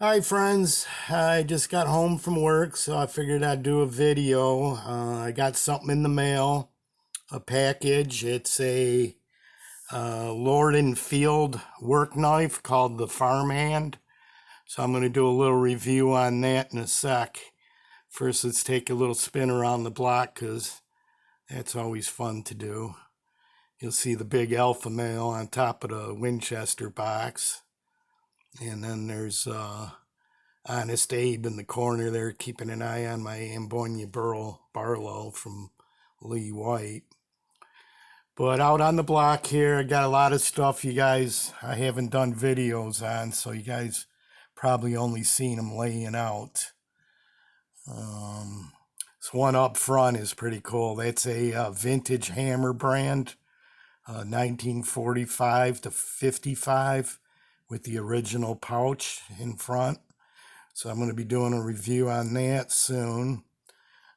Hi friends, I just got home from work, so I figured I'd do a video. I got something in the mail, a package. It's a Lord and Field work knife called the Farmhand. So I'm going to do a little review on that in a sec. First, let's take a little spin around the block because that's always fun to do. You'll see the big alpha male on top of the Winchester box. And then there's Honest Abe in the corner there keeping an eye on my Ambonia Burl Barlow from Lee White. But out on the block here, I got a lot of stuff you guys I haven't done videos on, so you guys probably only seen them laying out. This one up front is pretty cool. That's a vintage hammer brand, 1945 to 55 with the original pouch in front. So I'm going to be doing a review on that soon.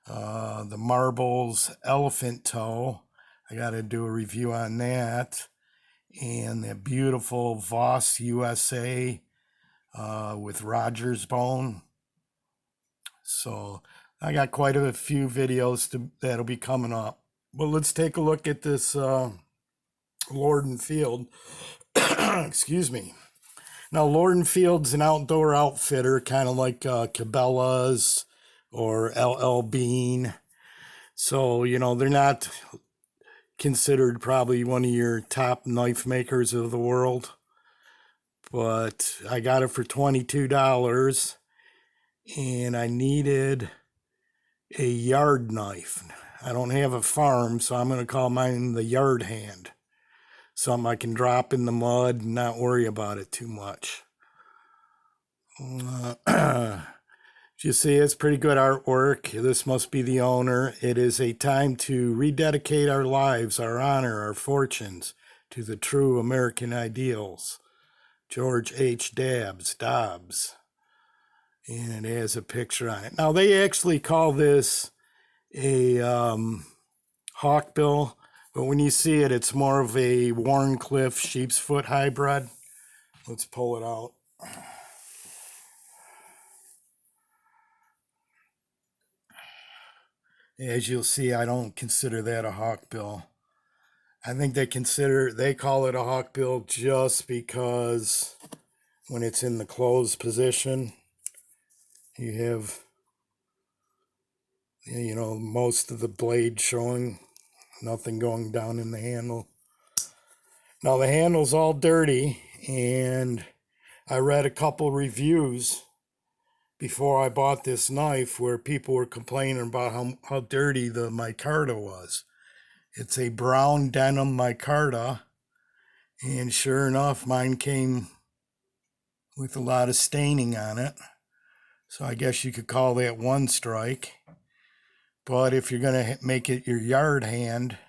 The Marbles Elephant Toe, I got to do a review on that. And the beautiful Voss USA with Rogers Bone. So I got quite a few videos that'll be coming up. But let's take a look at this Lord and Field. Excuse me. Now, Lord and Field's an outdoor outfitter, kind of like Cabela's or LL Bean. So, they're not considered probably one of your top knife makers of the world. But I got it for $22, and I needed a yard knife. I don't have a farm, so I'm going to call mine the Yard Hand. Something I can drop in the mud and not worry about it too much. You see, it's pretty good artwork. This must be the owner. It is a time to rededicate our lives, our honor, our fortunes to the true American ideals. George H. Dobbs. And it has a picture on it. Now, they actually call this a hawkbill, but when you see it, it's more of a Warncliffe sheep's foot hybrid. Let's pull it out. As you'll see, I don't consider that a hawkbill. I think they call it a hawkbill just because when it's in the closed position, you have, most of the blade showing, nothing going down in the handle. Now the handle's all dirty, and I read a couple reviews before I bought this knife where people were complaining about how dirty the micarta was. It's a brown denim micarta, and sure enough, mine came with a lot of staining on it. So I guess you could call that one strike. But if you're going to make it your yard hand,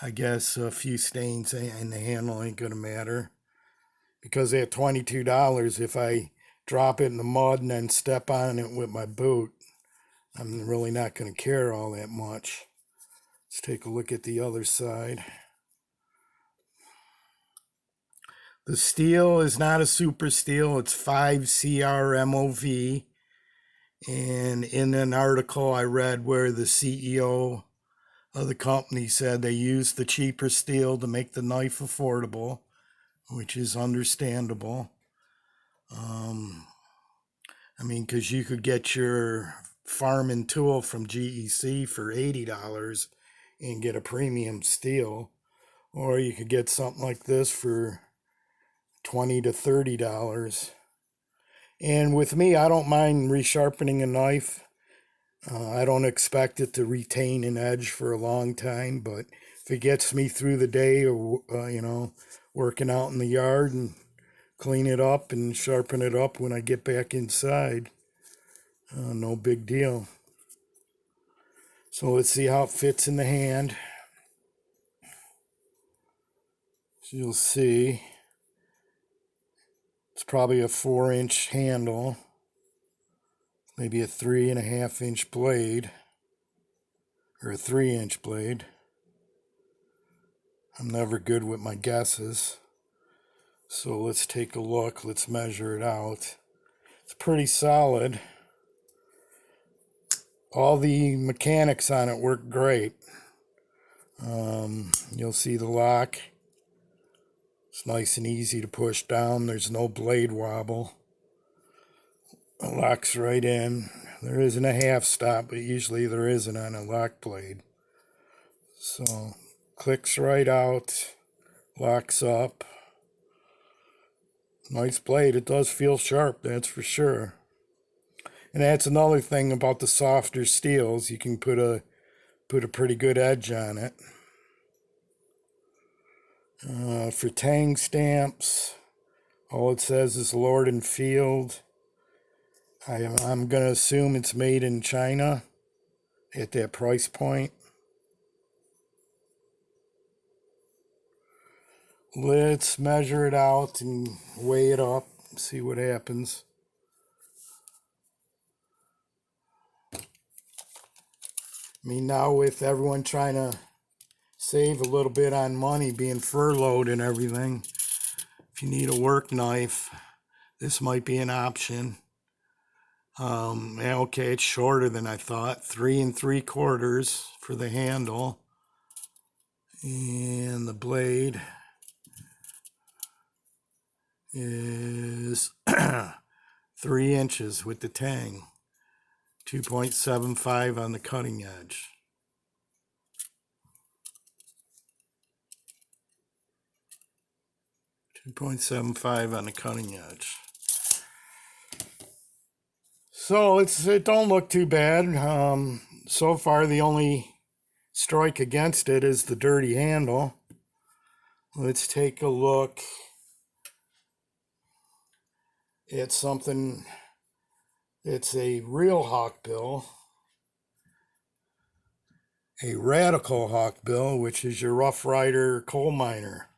I guess a few stains in the handle ain't going to matter. Because at $22, if I drop it in the mud and then step on it with my boot, I'm really not going to care all that much. Let's take a look at the other side. The steel is not a super steel. It's 5 CRMOV. And in an article I read where the CEO of the company said they used the cheaper steel to make the knife affordable, which is understandable. Because you could get your Farmhand tool from GEC for $80 and get a premium steel, or you could get something like this for $20 to $30. And with me, I don't mind resharpening a knife. I don't expect it to retain an edge for a long time, but if it gets me through the day or, working out in the yard and clean it up and sharpen it up when I get back inside, no big deal. So let's see how it fits in the hand. So you'll see it's probably a 4-inch handle, maybe a 3.5-inch blade, or a 3-inch blade. I'm never good with my guesses. So let's take a look. Let's measure it out. It's pretty solid. All the mechanics on it work great. You'll see the lock. It's nice and easy to push down. There's no blade wobble. It locks right in. There isn't a half stop, but usually there isn't on a lock blade. So, clicks right out, locks up. Nice blade. It does feel sharp, that's for sure. And that's another thing about the softer steels. You can put a pretty good edge on it. For tang stamps, all it says is Lord and Field. I'm going to assume it's made in China at that price point. Let's measure it out and weigh it up, see what happens. I mean, now with everyone trying to save a little bit on money, being furloughed and everything, if you need a work knife, this might be an option. Yeah, okay, it's shorter than I thought. 3 3/4 for the handle. And the blade is 3 inches with the tang. 2.75 on the cutting edge. .75 on the cutting edge. So it don't look too bad. So far the only strike against it is the dirty handle. Let's take a look at something. It's a real hawkbill, a radical hawkbill, which is your Rough Rider coal miner.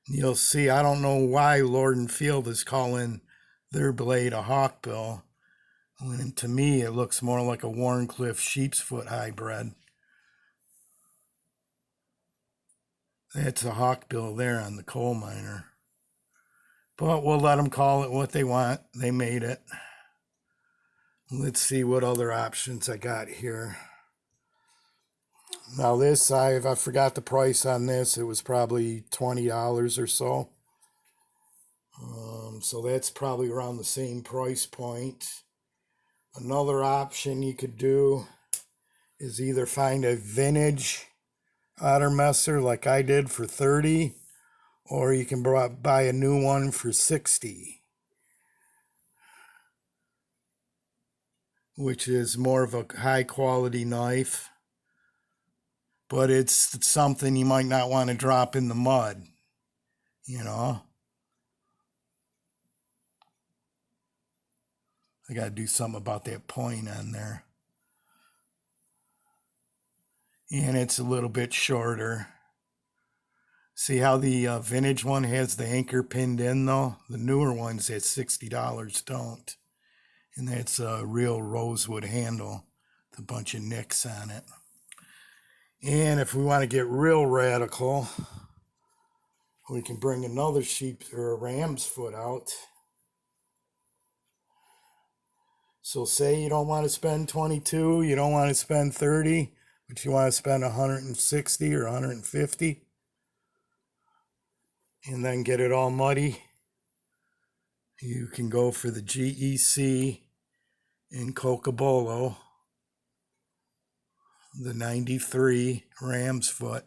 You'll see, I don't know why Lord and Field is calling their blade a hawkbill, when to me it looks more like a Warncliffe sheep's foot hybrid. That's a hawkbill there on the coal miner. But we'll let them call it what they want. They made it. Let's see what other options I got here. Now this, I forgot the price on this. It was probably $20 or so. So that's probably around the same price point. Another option you could do is either find a vintage Ottermesser like I did for 30, or you can buy a new one for 60, which is more of a high quality knife, but it's something you might not want to drop in the mud, you know. I got to do something about that point on there. And it's a little bit shorter. See how the vintage one has the anchor pinned in though? The newer ones at $60 don't. And that's a real rosewood handle with a bunch of nicks on it. And if we want to get real radical, we can bring another sheep or a ram's foot out. So say you don't want to spend 22, you don't want to spend 30, but you want to spend 160 or 150 and then get it all muddy. You can go for the GEC in Cocobolo, the 93 ram's foot.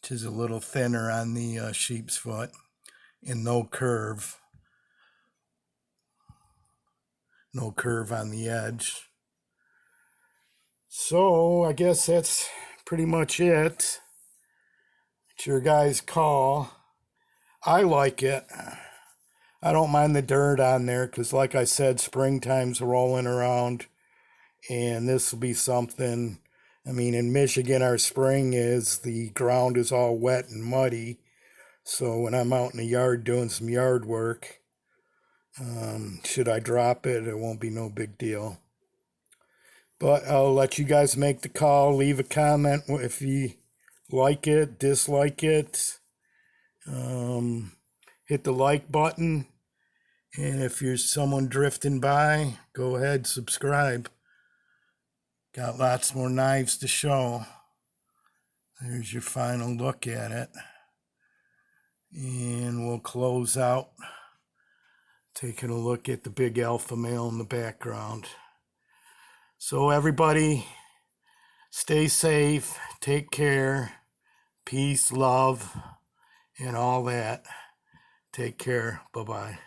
Which is a little thinner on the sheep's foot and no curve. No curve on the edge. So I guess that's pretty much it. It's your guys' call. I like it. I don't mind the dirt on there because, like I said, springtime's rolling around, and this will be something. I mean, in Michigan, our spring is the ground is all wet and muddy. So when I'm out in the yard doing some yard work, should I drop it, it won't be no big deal. But I'll let you guys make the call. Leave a comment if you like it, dislike it. Hit the like button. And if you're someone drifting by, go ahead, subscribe. Got lots more knives to show. There's your final look at it. And we'll close out taking a look at the big alpha male in the background. So everybody, stay safe, take care, peace, love, and all that. Take care. Bye-bye.